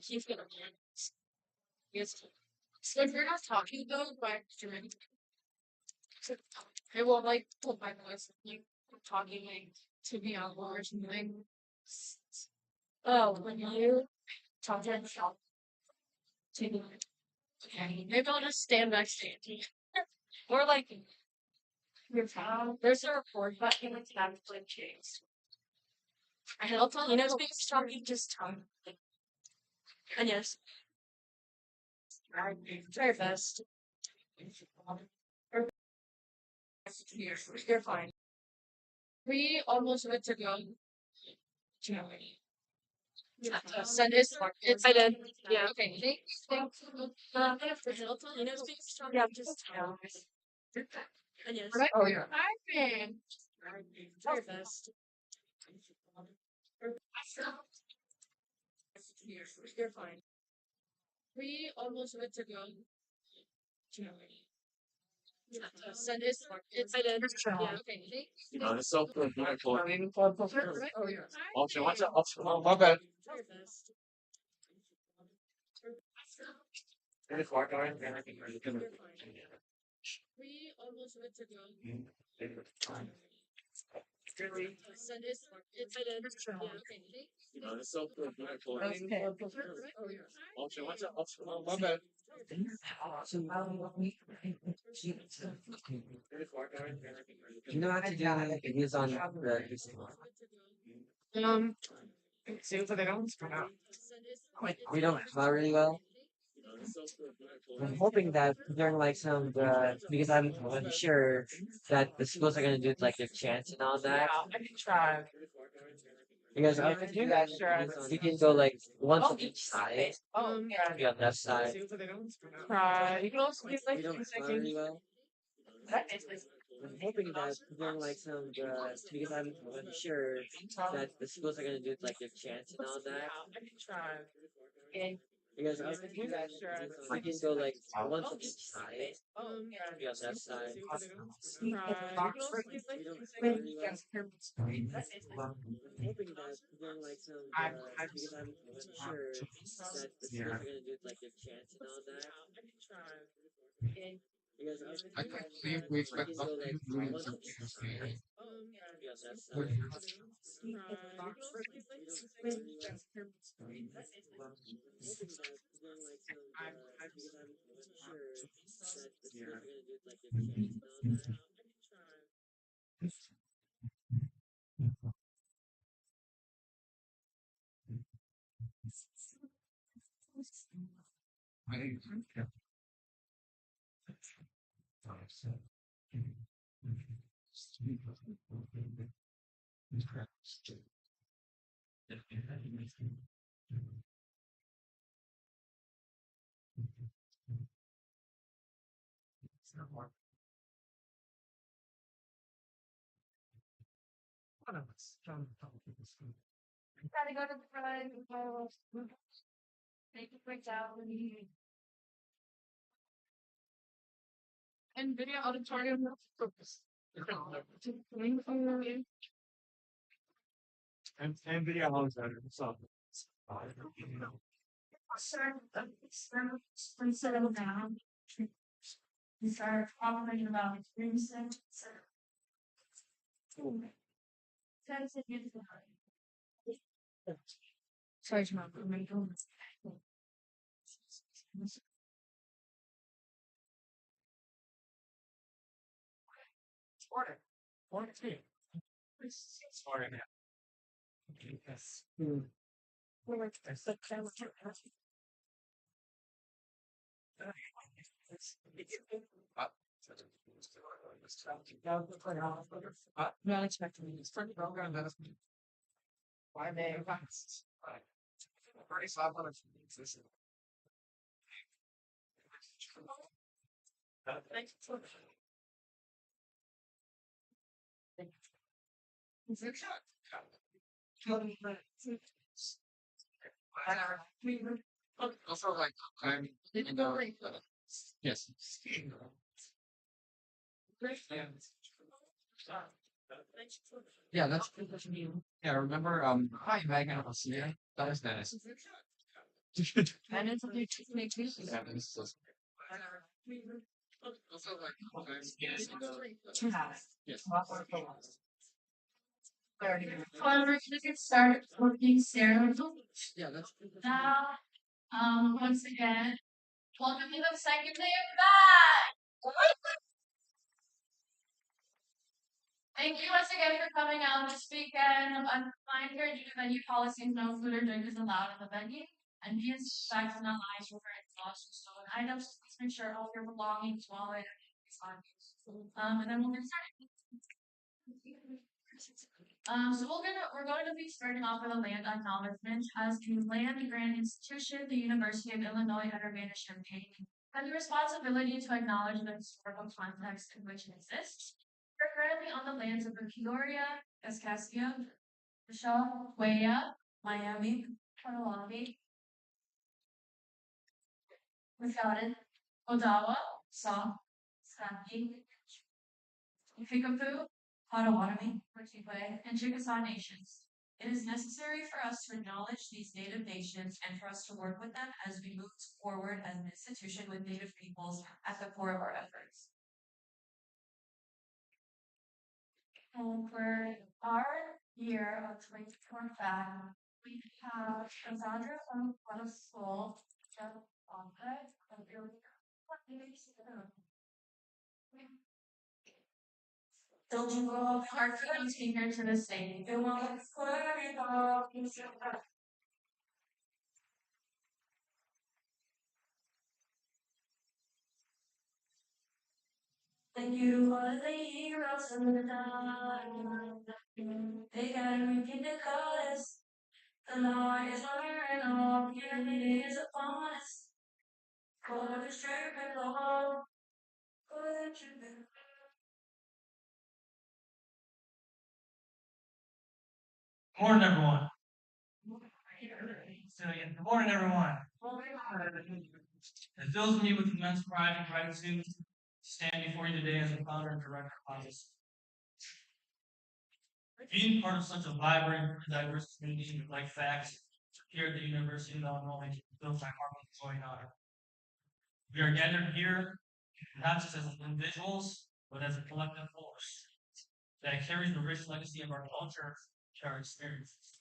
He's gonna yes. So if you're not talking though, like I will like put my voice like talking like to me out loud or something. Oh, when you talk to yourself, take okay. Maybe I'll just stand next to you. Or like your phone. There's a record button with that flip chase. And I'll tell you know because talking just tongue. And yes, try your best. Or you're fine. We almost went to go. Send it. I did. Yeah. Okay. Thanks. For Hilton, you know, because talking just tongue. And yes. Oh yeah. Hi, man. Try your best. You're fine. We almost went to go. Send it. I did. Yeah. Okay. It's so political. Oh yeah. My bad. Try your best. It's like I You're fine. We almost went to go. Send it. I did. Yeah. Okay. It's so political. Oh yeah. My bad. You know how to do videos on the Um. See what they don't. we don't not really well. I'm hoping that during like some because I'm sure that the schools are gonna do like their chants and all that. I can try. Because I can do that, sure. we can go like once on each side. Yeah. Be on that side. Try. You can also do like We don't 2 not really seconds. well. I'm hoping that during like some because I'm sure that the schools are gonna do like their chants and all that. I can try. Because I can do that, sure. we can go like once on each side. Be on that side. Try. You can also do like We don't 2 not seconds. really well. I'm hoping that during like some because I'm sure that the schools are gonna do like their chants and all that. I can try. Because I can't believe we we expect can us go to like do once on something each this side. year. Be on that But side. You can also do like We 2 don't not seconds. really well. I'm hoping that during like some because I'm sure that the schools are gonna do like their chants and all that. I can try. I think Gotta go to the front. Take a quick out. And video auditorium. Focus. and video homes better. So Sir, please settle down. You start following about experiences. That's a beautiful. Sorry, Mom. Order. Order two. Order now. Yes. Not expecting this. Why may Already saw one of this. Thanks. Also, like, I'm, you know, yes. Yeah, that's good. Yeah, remember, hi, Megan, I'll see you. That was nice. And it's a big make too. Yeah, it's just- Also, like, yes, Two halves. yes. However, we can start working ceremony Yeah, that's. now. Once again, welcome to the second day of back. Thank you once again for coming out this weekend. I'm here due to venue policies, no food or drink is allowed in the venue. And be in respect and not lies for lost or stolen items. Please make sure all your belongings, wallet, is on you. And then we'll get started. So we're going to be starting off with a land acknowledgement. As the land grant institution, the University of Illinois at Urbana-Champaign has the responsibility to acknowledge the historical context in which it exists. We're currently on the lands of Peoria, Kaskaskia, Ushuaia, Miami, Potawatomi, Wisconsin, Odawa, Sauk, Sahi, Kickapoo, Potawatomi, Ojibwe, and Chickasaw nations. It is necessary for us to acknowledge these Native nations and for us to work with them as we move forward as an institution with Native peoples at the core of our efforts. And for our year of 2025, we have Cassandra from Guadalupe School, Jeff Bonka, and don't you go hard for them speaker to the stage. It won't Thank you for the heroes of the night. They got everything to call us. The Lord is honoring all humanity is upon us. For the strength and the hope, for the truth. Good morning, everyone. So, yeah, good morning, everyone. It fills me with immense pride and gratitude to stand before you today as a founder and director of this. Being part of such a vibrant and diverse community like FACTS here at the University of Illinois fills my heart with joy and honor. We are gathered here not just as individuals, but as a collective force that carries the rich legacy of our culture and our experiences.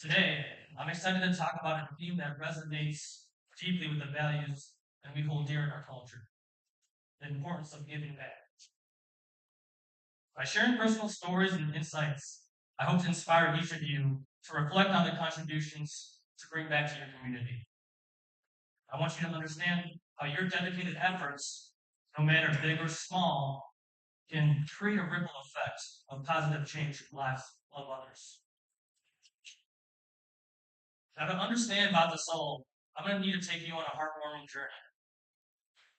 Today, I'm excited to talk about a theme that resonates deeply with the values that we hold dear in our culture: the importance of giving back. By sharing personal stories and insights, I hope to inspire each of you to reflect on the contributions to bring back to your community. I want you to understand how your dedicated efforts, no matter big or small, can create a ripple effect of positive change in the lives of others. Now, to understand about the soul, I'm going to need to take you on a heartwarming journey.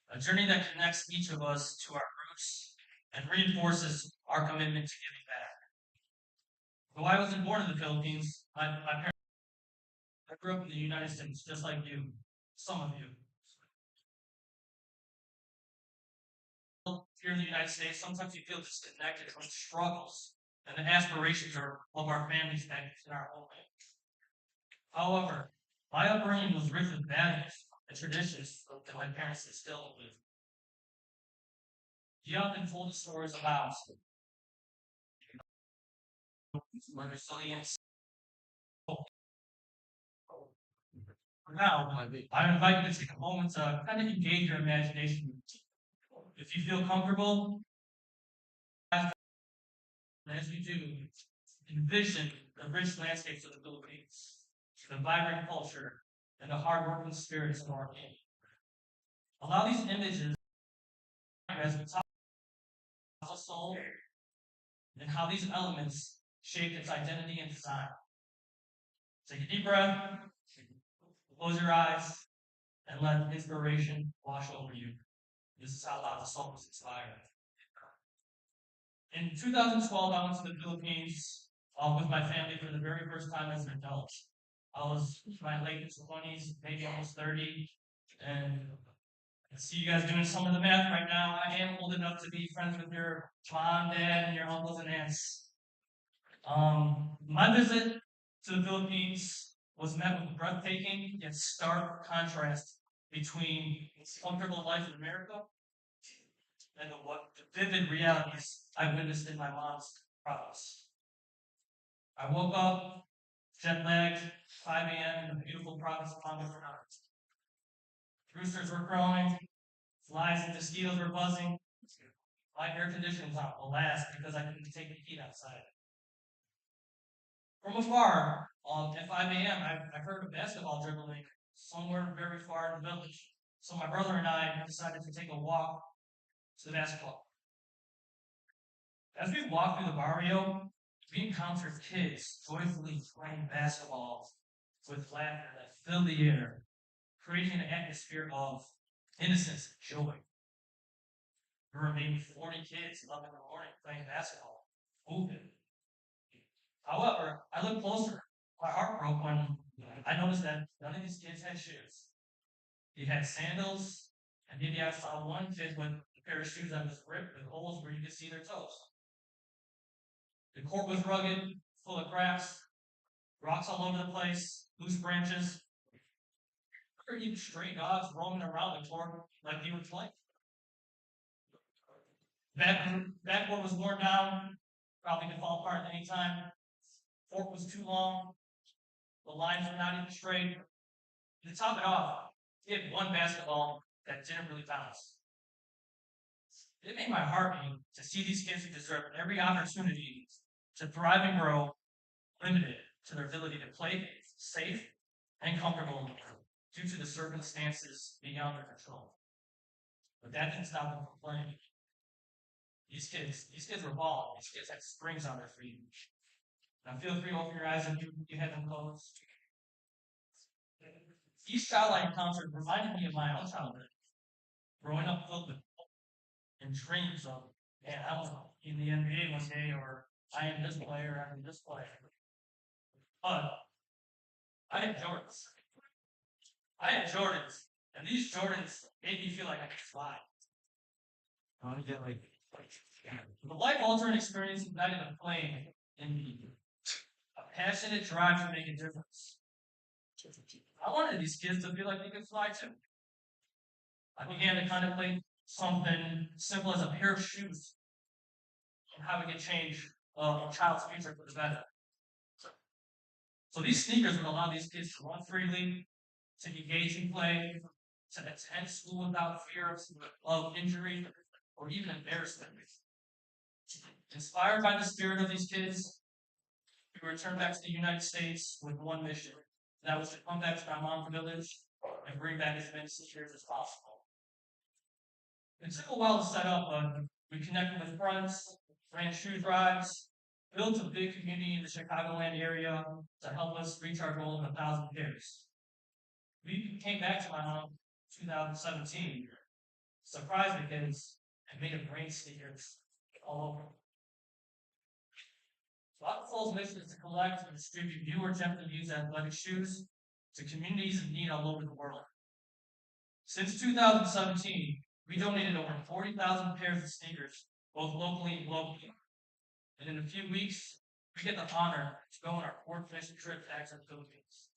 A journey that connects each of us to our roots and reinforces our commitment to giving back. Though I wasn't born in the Philippines, my parents, I grew up in the United States, just like you, some of you. Here in the United States, sometimes we feel disconnected from the struggles and the aspirations of our families back in our homeland. However, my upbringing was rich with values and traditions that my parents instilled in me. He often told us stories about resilience. For now, I invite you to take a moment to kind of engage your imagination. If you feel comfortable, as we do, envision the rich landscapes of the Philippines, the vibrant culture, and the hardworking spirits of our people. Allow these images as we talk about the soul and how these elements shape its identity and design. Take a deep breath, close your eyes, and let inspiration wash over you. This is how the soul was inspired. In 2012, I went to the Philippines with my family for the very first time as an adult. I was in my late 20s, maybe almost 30, and I see you guys doing some of the math right now. I am old enough to be friends with your mom, dad, and your uncles and aunts. My visit to the Philippines was met with a breathtaking yet stark contrast between comfortable life in America and the vivid realities I witnessed in my mom's province. I woke up jet lagged, 5 a.m. in the beautiful province of Honduras. Roosters were crowing, flies and mosquitoes were buzzing. My air conditioning was on blast because I couldn't take the heat outside. From afar, at 5 a.m., I heard a basketball dribbling somewhere very far in the village. So my brother and I decided to take a walk to the basketball. As we walked through the barrio, we encountered kids joyfully playing basketball with laughter that filled the air, creating an atmosphere of innocence and joy. There were maybe 40 kids up in the morning playing basketball, moving. However, I looked closer. My heart broke when I noticed that none of these kids had shoes. They had sandals, and maybe I saw one kid with a pair of shoes that was ripped with holes where you could see their toes. The court was rugged, full of cracks, rocks all over the place, loose branches. There were even stray dogs roaming around the court like they were playing. Backboard was worn down, probably could fall apart at any time. Fork was too long. The lines were not even straight. To top it off, he had one basketball that didn't really bounce. It made my heart beat to see these kids who deserve every opportunity to thrive and grow, limited to their ability to play safe and comfortable due to the circumstances beyond their control. But that didn't stop them from playing. These kids were balling. These kids had springs on their feet. Now feel free to open your eyes if you have them closed. Each child I encountered reminded me of my own childhood, growing up filled with hope and dreams of, man, I want to be in the NBA one day, or I am this player, I am this player. But I had Jordans. And these Jordans made me feel like I could fly. I want to get like the life-altering experience ignited a flame in me, a passionate drive to make a difference. I wanted these kids to feel like they could fly too. I began to contemplate something simple as a pair of shoes and how we could change a child's future for the better. So these sneakers would allow these kids to run freely, to engage in play, to attend school without fear of injury or even embarrassment. Inspired by the spirit of these kids, we returned back to the United States with one mission. That was to come back to my mom's village and bring back as many sneakers as possible. It took a while to set up, but we connected with friends, ran shoe drives, built a big community in the Chicagoland area to help us reach our goal of 1,000 pairs. We came back to my mom in 2017, surprised the kids, and made them bring sneakers all over. Rockfall's mission is to collect and distribute new or gently used athletic shoes to communities in need all over the world. Since 2017, we donated over 40,000 pairs of sneakers, both locally and globally. And in a few weeks, we get the honor to go on our 4th mission trip back to the Philippines.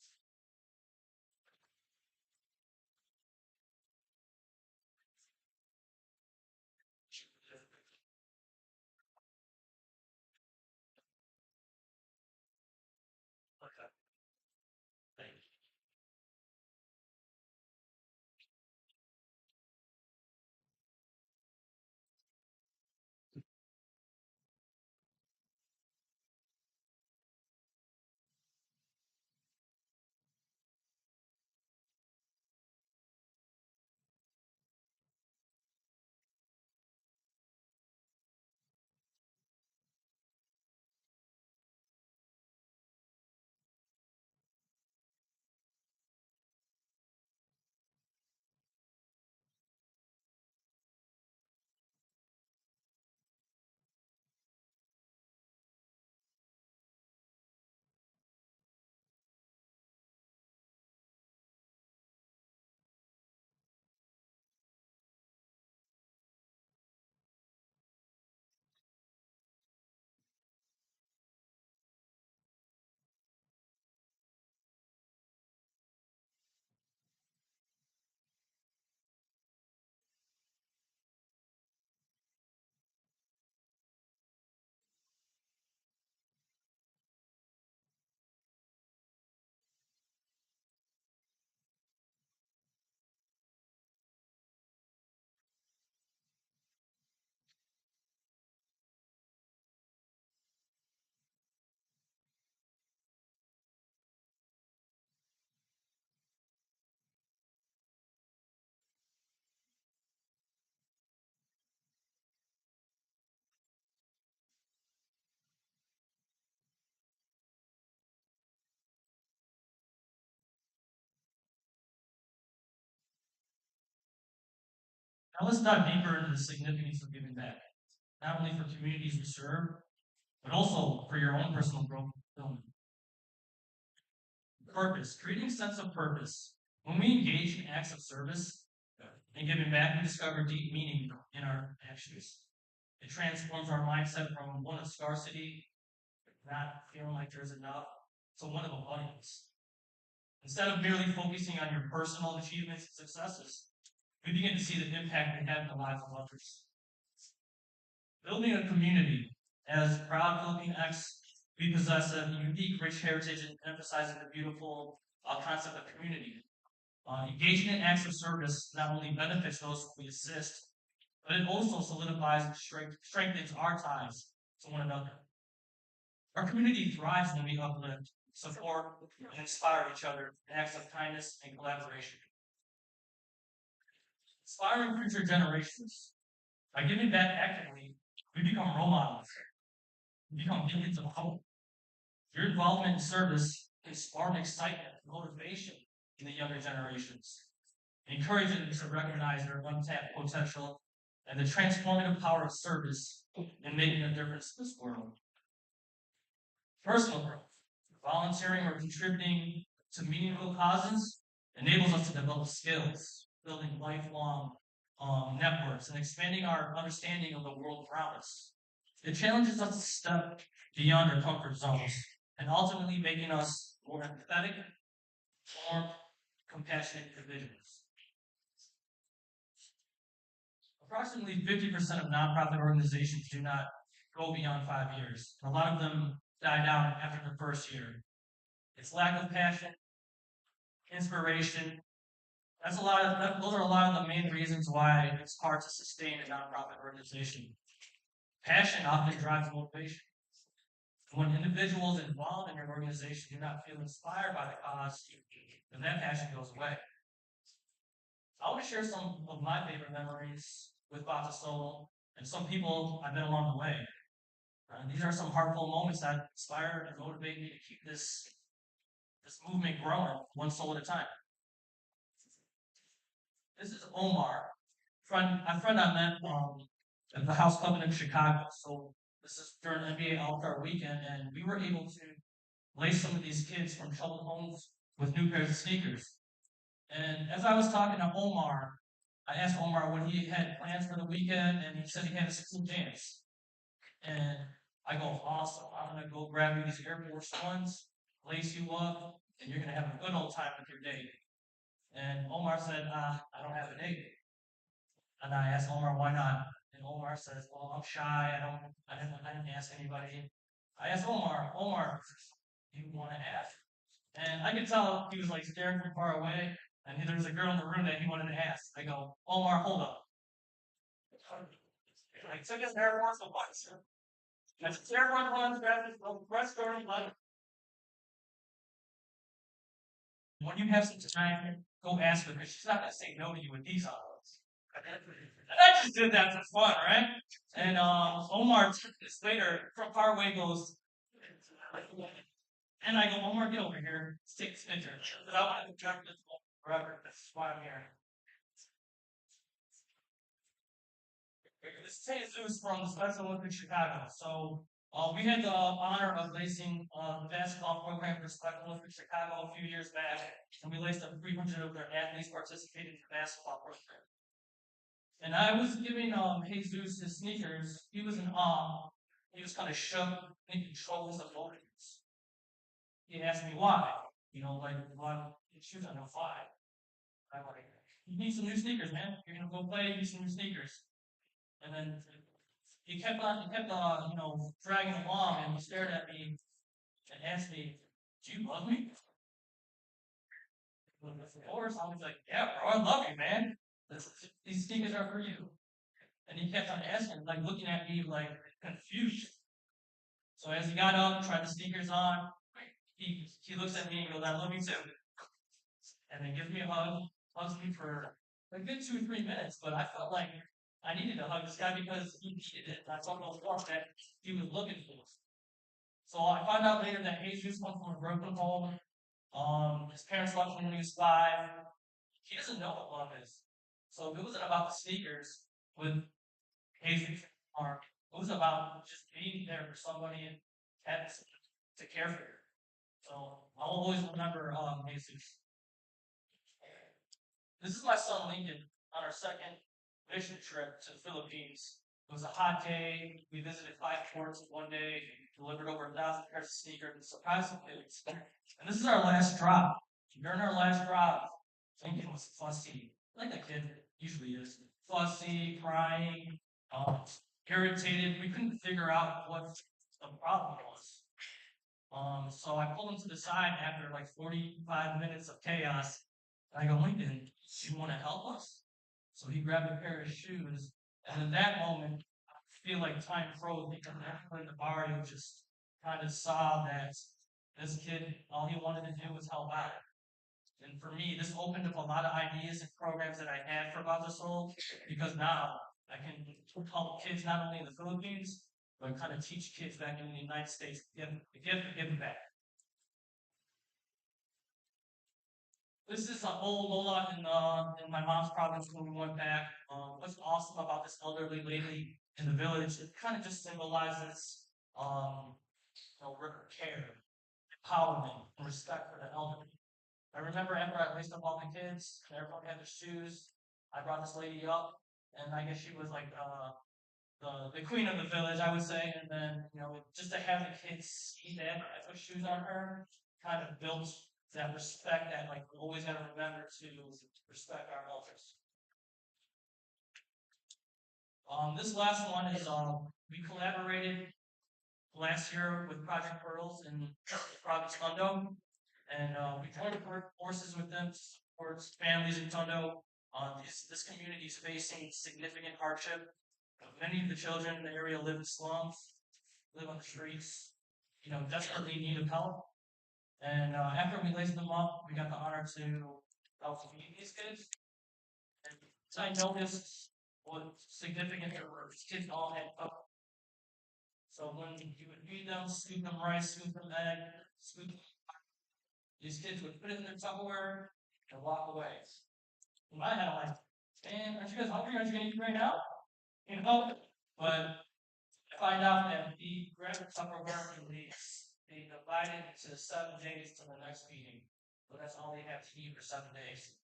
Now let's dive deeper into the significance of giving back, not only for communities we serve, but also for your own personal growth and fulfillment. Purpose, creating a sense of purpose. When we engage in acts of service and giving back, we discover deep meaning in our actions. It transforms our mindset from one of scarcity, not feeling like there's enough, to one of abundance. Instead of merely focusing on your personal achievements and successes, we begin to see the impact we have in the lives of others. Building a community. As proud Filipinx, we possess a unique, rich heritage and emphasizing the beautiful concept of community. Engaging in acts of service not only benefits those we assist, but it also solidifies and strengthens our ties to one another. Our community thrives when we uplift, support, and inspire each other in acts of kindness and collaboration. Inspiring future generations. By giving back actively, we become role models. We become beacons of hope. Your involvement in service can spark excitement and motivation in the younger generations, encouraging them to recognize their untapped potential and the transformative power of service in making a difference in this world. Personal growth. Volunteering or contributing to meaningful causes enables us to develop skills, building lifelong networks, and expanding our understanding of the world around us. It challenges us to step beyond our comfort zones and ultimately making us more empathetic, more compassionate individuals. Approximately 50% of nonprofit organizations do not go beyond 5 years. A lot of them die down after the first year. It's lack of passion, inspiration. Those are a lot of the main reasons why it's hard to sustain a nonprofit organization. Passion often drives motivation. When individuals involved in your organization do not feel inspired by the cause, then that passion goes away. I want to share some of my favorite memories with Bata Solo and some people I met along the way. These are some heartfelt moments that inspire and motivate me to keep this movement growing one soul at a time. This is Omar, a friend I met at the House Club in Chicago. So this is during NBA All-Star Weekend, and we were able to lace some of these kids from troubled homes with new pairs of sneakers. And as I was talking to Omar, I asked Omar what he had plans for the weekend, and he said he had a 16 dance. And I go, awesome, I'm gonna go grab you these Air Force Ones, lace you up, and you're gonna have a good old time with your date. And Omar said, I don't have a date. And I asked Omar, why not? And Omar says, well, I'm shy, I didn't ask anybody. I asked Omar, do you wanna ask? And I could tell he was like staring from far away, and there was a girl in the room that he wanted to ask. I go, Omar, hold up. I took his Air Force Ones. I took Air Force Ones, grabbed his breast guard, when you have some time, go ask her because she's not gonna say no to you with these odds. And I just did that for fun, right? And Omar this later from far away goes, and I go, Omar, get over here, let's take this picture. Because I want to track this forever. That's why I'm here. This is Jesus from the Special Olympics Chicago. So we had the honor of lacing the basketball program for Special Olympics Chicago a few years back, and we laced up 300 of their athletes participating in the basketball program. And I was giving Jesus his sneakers. He was in awe. He was kind of shook and control his emotions. He asked me why. Like, why your shoes are no fly? I'm like, you need some new sneakers, man. You're gonna go play, you need some new sneakers. And then he kept dragging along, and he stared at me and asked me, do you love me? And of course, I was like, yeah, bro, I love you, man. These sneakers are for you. And he kept on asking, like looking at me like confused. So as he got up, tried the sneakers on, he looks at me and goes, I love you too. And then gives me a hug, hugs me for a good 2 or 3 minutes, but I felt like I needed to hug this guy because he needed it. That's one of those forms that he was looking for. So I found out later that Jesus comes from a broken home. His parents left him when he was 5. He doesn't know what love is. So it wasn't about the sneakers with Jesus or it was about just being there for somebody and had to care for you. So I'll always remember Jesus. This is my son Lincoln on our second mission trip to the Philippines. It was a hot day. We visited 5 ports in one day, delivered over 1,000 pairs of sneakers and surprised some kids. And this is our last drop. During our last drop, Lincoln was fussy, like a kid usually is. Fussy, crying, irritated. We couldn't figure out what the problem was. So I pulled him to the side after like 45 minutes of chaos. And I go, Lincoln, you want to help us? So he grabbed a pair of shoes. And in that moment, I feel like time froze because everyone in the bar you just kind of saw that this kid, all he wanted to do was help out. And for me, this opened up a lot of ideas and programs that I had for About the Soul because now I can help kids not only in the Philippines, but kind of teach kids back in the United States to give back. This is an old Lola in my mom's province when we went back. What's awesome about this elderly lady in the village, it kind of just symbolizes care, empowerment, and respect for the elderly. I remember after I raised up all the kids, and everyone had their shoes, I brought this lady up, and I guess she was like the queen of the village, I would say. And then, just to have the kids see that I put shoes on her, kind of built that respect that like we always got to remember to respect our elders. This last one is we collaborated last year with Project Pearls in Province Tondo, and we joined forces with them to support families in Tondo. This community is facing significant hardship. Many of the children in the area live in slums, live on the streets, desperately in need of help. And after we laced them up, we got the honor to help feed these kids. And I noticed what significant their were. These kids all had up. So when you would feed them, scoop them rice, scoop them egg, scoop them, these kids would put it in their Tupperware and walk away. In my head, I'm like, man, aren't you guys hungry? Aren't you gonna eat right now? But I find out that he grabbed the Tupperware and they divided into 7 days to the next meeting. So that's all they have to eat for 7 days.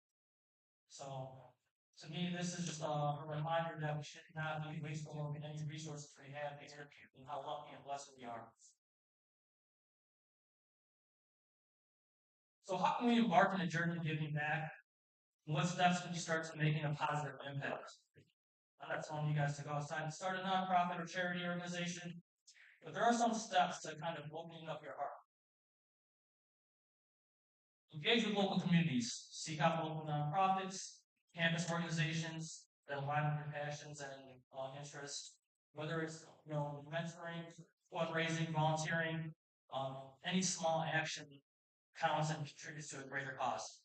So to me, this is just a reminder that we should not be wasteful of any resources we have here and how lucky and blessed we are. So how can we embark on a journey of giving back? And what steps can we start to making a positive impact? I'm not telling you guys to go outside and start a nonprofit or charity organization, but there are some steps to kind of opening up your heart. Engage with local communities. Seek out local nonprofits, campus organizations that align with your passions and interests. Whether it's mentoring, fundraising, volunteering, any small action counts and contributes to a greater cause.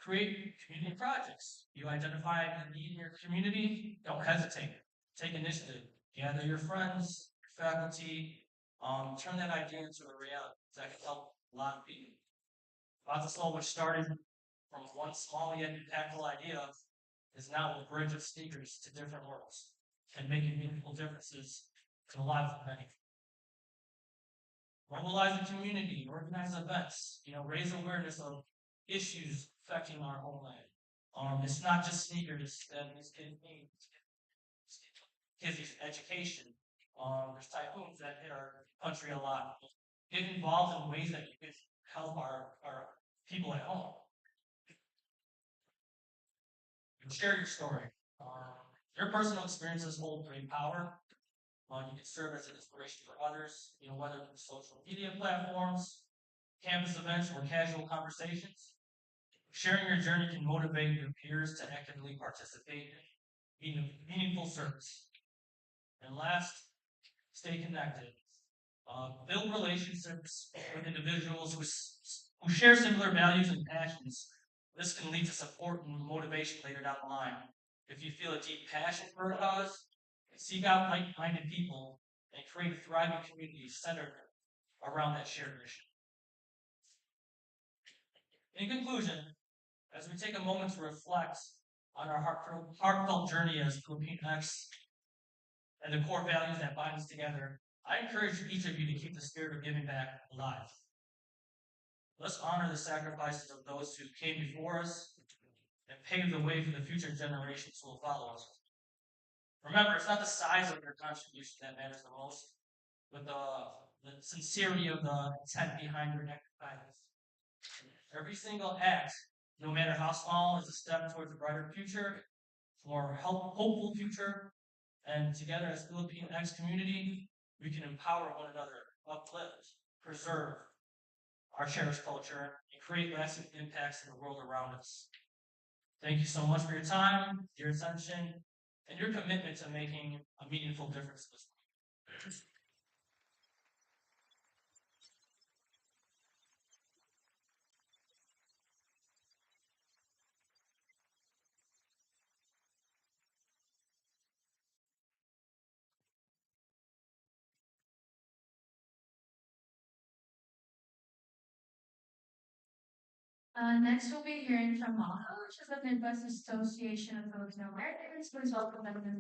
Create community projects. You identify a need in your community, don't hesitate. Take initiative. Gather your friends, your faculty, turn that idea into a reality. That can help a lot of people. About the Soul, which started from one small yet impactful idea, is now a bridge of sneakers to different worlds and making meaningful differences in the lives of many. Mobilize the community, organize events, raise awareness of issues affecting our homeland. It's not just sneakers that these kids need. Kids need education. There's typhoons that hit our country a lot. Get involved in ways that you can help our people at home. Share your story. Your personal experiences hold great power. You can serve as an inspiration for others, whether through social media platforms, campus events, or casual conversations. Sharing your journey can motivate your peers to actively participate in meaningful service. And last, stay connected. Build relationships with individuals who share similar values and passions. This can lead to support and motivation later down the line. If you feel a deep passion for a cause, seek out like-minded people and create a thriving community centered around that shared mission. In conclusion, as we take a moment to reflect on our heartfelt journey as Philippine X and the core values that bind us together, I encourage each of you to keep the spirit of giving back alive. Let's honor the sacrifices of those who came before us and pave the way for the future generations who will follow us. Remember, it's not the size of your contribution that matters the most, but the sincerity of the intent behind your sacrifice. Every single act, no matter how small, is a step towards a brighter future, more hopeful future, and together as Philippine X community, we can empower one another, uplift, preserve our cherished culture, and create lasting impacts in the world around us. Thank you so much for your time, your attention, and your commitment to making a meaningful difference this week. Next we'll be hearing from MAHA, which is the Midwest Association of Filipino Americans. Please welcome them to the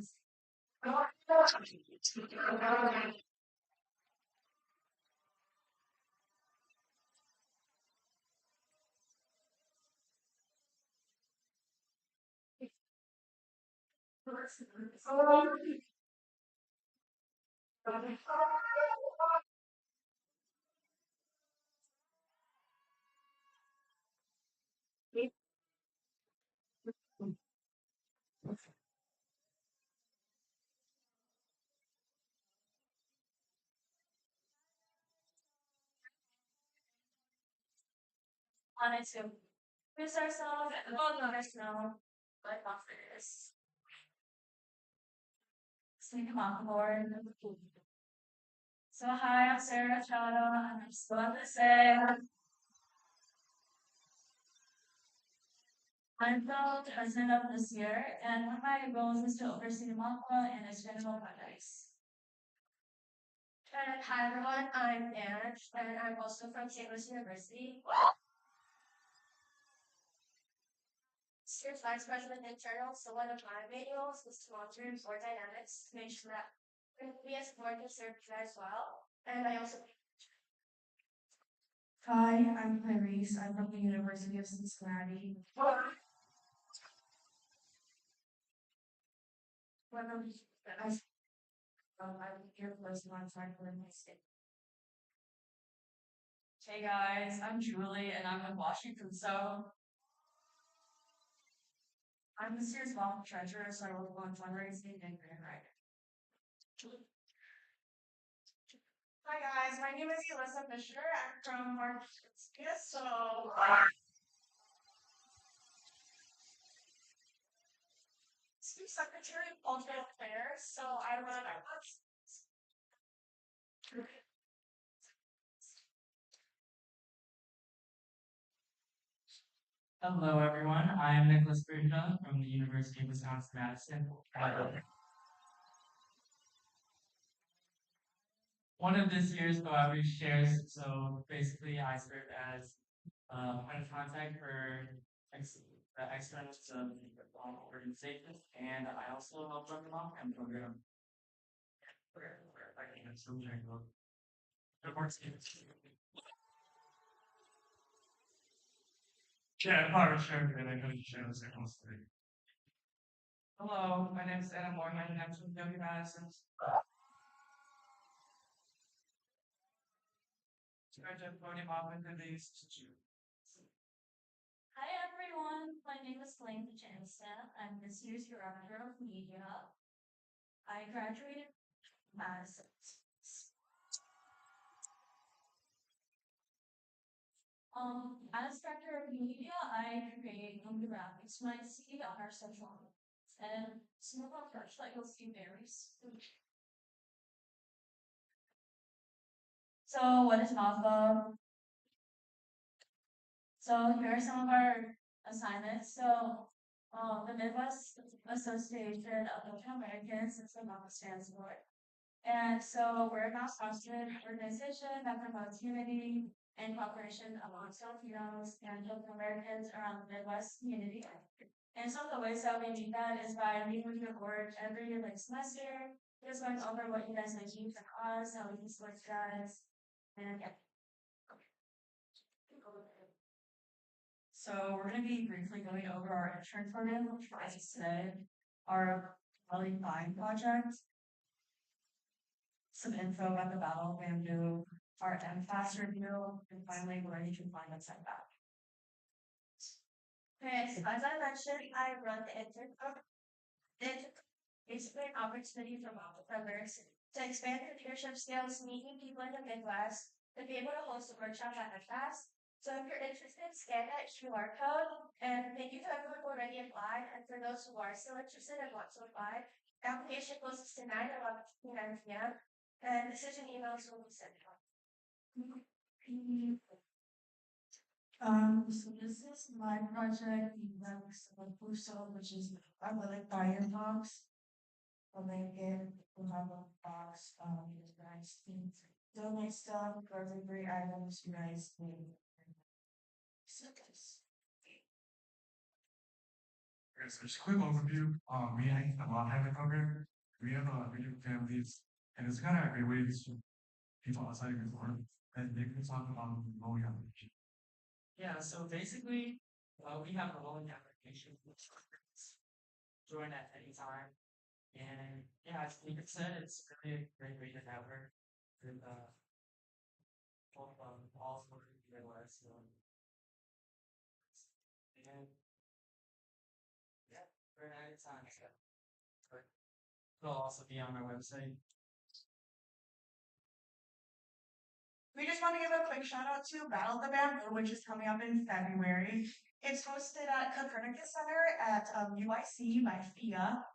wanted to introduce ourselves and let us know what offer is. So we come on board. So hi, I'm Sarah Chado, and I'm still at the say. I'm the president of this year, and one of my roles is to oversee the MAPA and its general projects. And hi everyone, I'm Anne, and I'm also from St. Louis University. Here's Vice President Internal, so one of my main roles is to monitor board dynamics to make sure that we as a board can serve you guys well. And I also hi, I'm Clarice. I'm from the University of Cincinnati. I was here for this one time for my state. Hey guys, I'm Julie and I'm in Washington, so I'm this year's volunteer treasurer, so I work on fundraising and grant writing. Hi guys, my name is Alyssa Fisher. I'm from Marquette, so Secretary of Cultural Affairs, so I run our Hello, everyone. I am Nicholas Bergeron from the University of Wisconsin-Madison. One of this year's collaborative shares, so basically I serve as point of contact for the external organizations, and I also help run the long-term program. Yeah, I'm part of sharing and I'm going to share this today. Hello, my name is Anna Morgan. I'm from W. Madison. Hi everyone, my name is Lane Jansen. I'm this year's Director of Media. I graduated from Madison. As Director of Media, I create graphics you might see on our social media. And some of our first that you'll see varies. So what is MAPA? So here are some of our assignments. So the Midwest Association of Filipino Americans is what MAPA stands for. And so we're a nonprofit organization that promotes unity and cooperation amongst Filipinos and Filipino Americans around the Midwest community. And some of the ways that we do that is by meeting with your board every semester, just going over what you guys like do for us, how we can support you guys, and yeah. So we're gonna be briefly going over our intern program, which as I said, our Valley Fine project. Some info about the Battle of Bamboo, our MFAS review, and finally where you can find us at that. Okay, so as I mentioned, I run the intern program. It's basically an opportunity for members to expand their leadership skills, meeting people in the Midwest, to be able to host a workshop at MFAS. So if you're interested, scan that QR code. And thank you to everyone who already applied. And for those who are still interested and want to apply, application closes tonight at 11:59 p.m. And decision emails will be sent out. So this is my project, Puso, which is I would like fire box. A blanket, we'll have a box, you guys can donate stuff for every 3 items you guys need. So this. Okay, so just a quick overview, me and the Mount Heaven program, we have video families, and it's kind of a great way to people outside of your work, and they can talk about growing up. Yeah, so basically, we have a rolling application which join at any time. And yeah, as Peter said, it's really a great way to network with both all sorts of Midwest. And yeah, we're at time. So but it'll also be on our website. We just want to give a quick shout out to Battle of the Bamboo, which is coming up in February. It's hosted at Copernicus Center at UIC by FIA.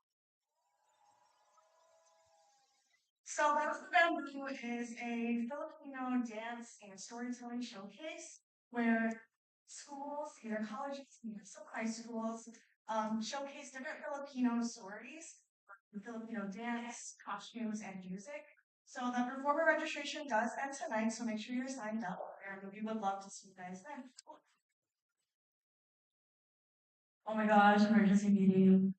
So Battle of the Bamboo is a Filipino dance and storytelling showcase where schools, either colleges, either some high schools, showcase different Filipino stories, Filipino dance, costumes, and music. So the performer registration does end tonight, so make sure you're signed up, and we would love to see you guys then. Oh my gosh, emergency meeting.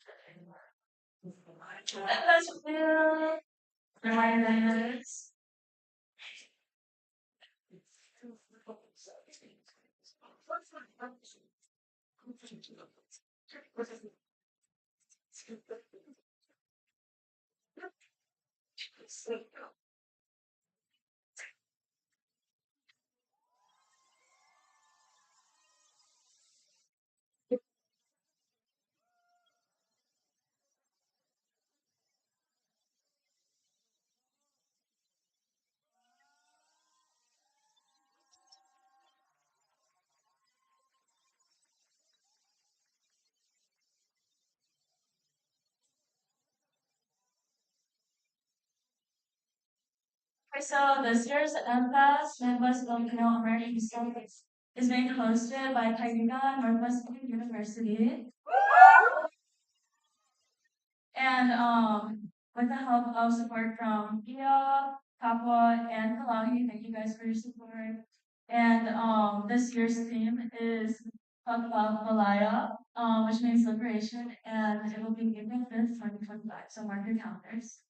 Reminders. Okay, so this year's MFAS, Midwest Filipino American Studies, is being hosted by Cayuga Northwestern University. And with the help of support from PIA, Kapwa, and Kalahi, thank you guys for your support. And this year's theme is Pagpag Malaya, which means liberation, and it will be April 5th, 2025. So mark your calendars.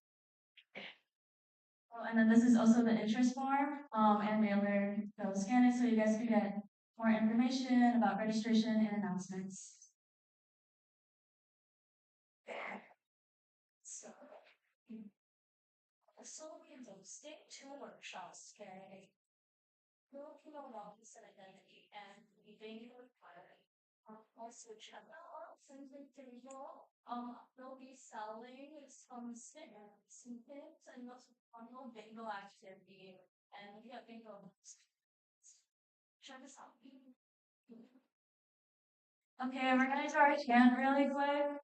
Oh, and then this is also the interest form and mailer. So scan it so you guys can get more information about registration and announcements. So, also we hosted 2 workshops, okay? Filipino Wellness and Identity and Leading with Fire. Also, channel simply table. They'll be selling some snippets and also fun bingo activity and we have bingo. Check this out. Okay, we're gonna do our chant really quick.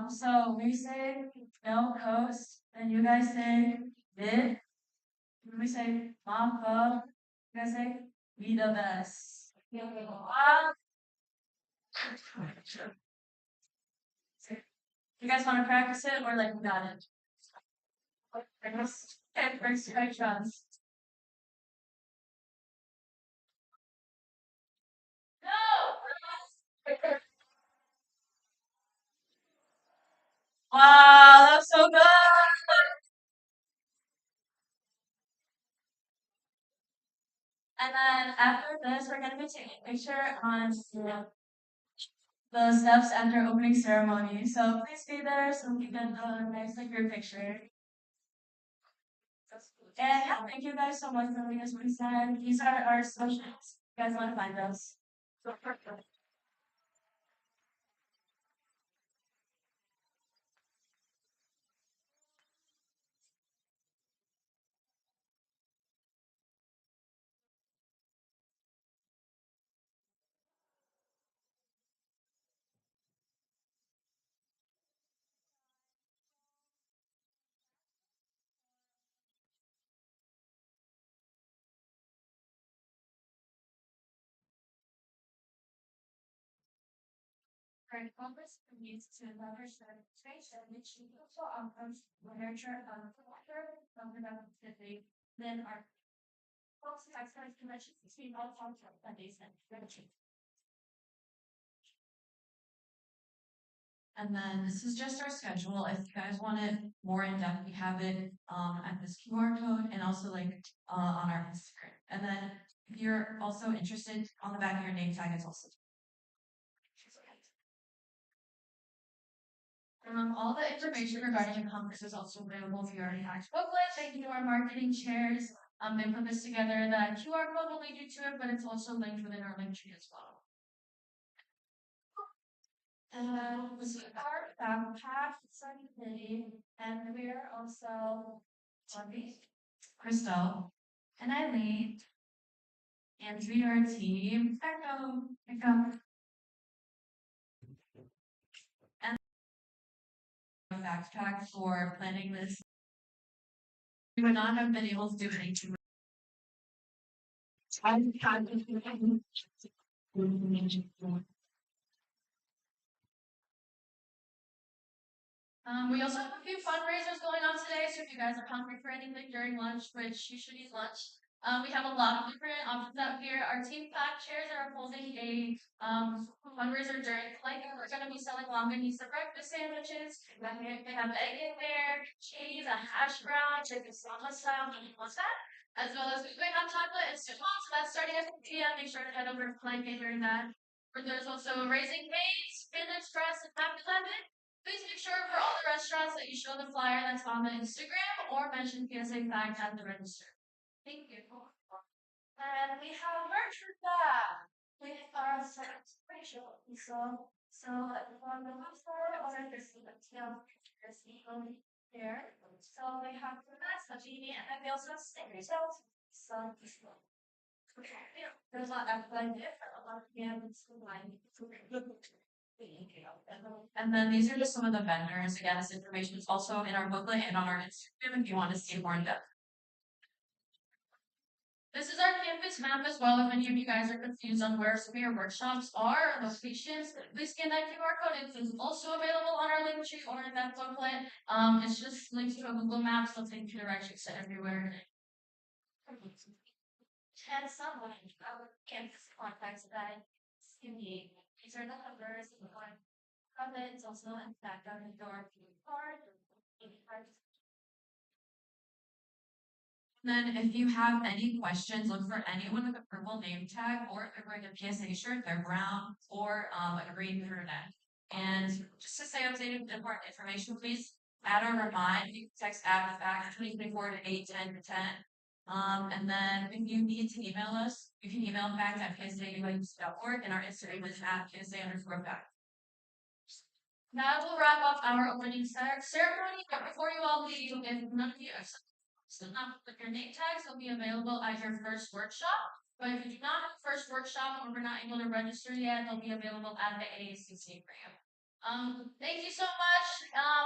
So we say no coast, and you guys say bid. When we say mapa, you guys say be the best. You guys want to practice it or like we got it? Okay, first try chance. So good. And then after this, we're gonna be taking a picture on the steps after opening ceremony. So please be there so we can get a nice like group picture. And yeah, thank you guys so much for letting us present. These are our socials. You guys want to find us? Current Congress needs to leverage the administration, which also offers literature of the author of the development, then our folks experts conventions between all forms of studies and literature. And then this is just our schedule. If you guys want it more in depth, we have it at this QR code and also like on our Instagram. And then if you're also interested, on the back of your name tag is also. All the information regarding the conference is also available if you already have booklet. Thank you to our marketing chairs. They put this together. That QR code will lead you to it, but it's also linked within our link tree as well. This is our backpack study committee, and we are also Bobby, Crystal, and Eileen, and we are a team. Echo. And a backpack for planning this. We would not have been able to do anything. We also have a few fundraisers going on today, so if you guys are hungry for anything during lunch, which you should eat lunch, we have a lot of different options out here. Our team pack chairs are holding a fundraiser during like we're gonna be selling Longanisa breakfast sandwiches. They have egg in there, cheese, a hash brown, chicken salsa style, what's that? As well as we hot chocolate and soup. So that's starting at 6 p.m. Make sure to head over to Plank during that. There's also Raising Cane's, Panda Express, and Happy Lemon. Please make sure for all the restaurants that you show the flyer that's on the Instagram or mention PSA Flag at the register. Thank you. And we have merch with that. We are pretty sure. So if you want the store or this here. So we have the mask, a genie, and then we also have stickers. So there's a lot of like different, a lot of games line. And then these are just some of the vendors. Again, this information is also in our booklet and on our Instagram if you want to see more in depth. This is our campus map as well. If any of you guys are confused on where some of your workshops are and locations, please scan that QR code. It's also available on our link tree or in that booklet. It's just linked to a Google Maps. They'll take you directions to everywhere. And someone our campus contacts that Cindy. These are the numbers and one comments also in fact on the door card. Then if you have any questions, look for anyone with a purple name tag, or if they're wearing a PSA shirt, they're brown or a green turtleneck. And just to stay updated with important information, please add or remind. You can text add back 2024 to 810 to 10. And then if you need to email us, you can email back at psa.org, and our Instagram is at psa_back. That will wrap up our opening ceremony. But before you all leave, if none of you are still not with your name tags, they'll be available at your first workshop. But if you do not have a first workshop or we're not able to register yet, they'll be available at the AACC for you. Thank you so much.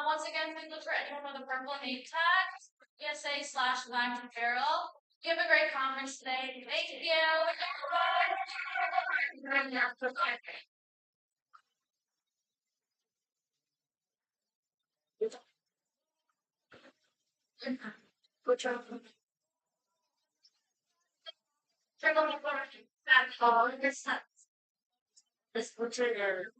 Once again, please look for anyone with a purple name tag, PSA/Black Apparel. You have a great conference today. Thank you. Good job. That's all. This butcher.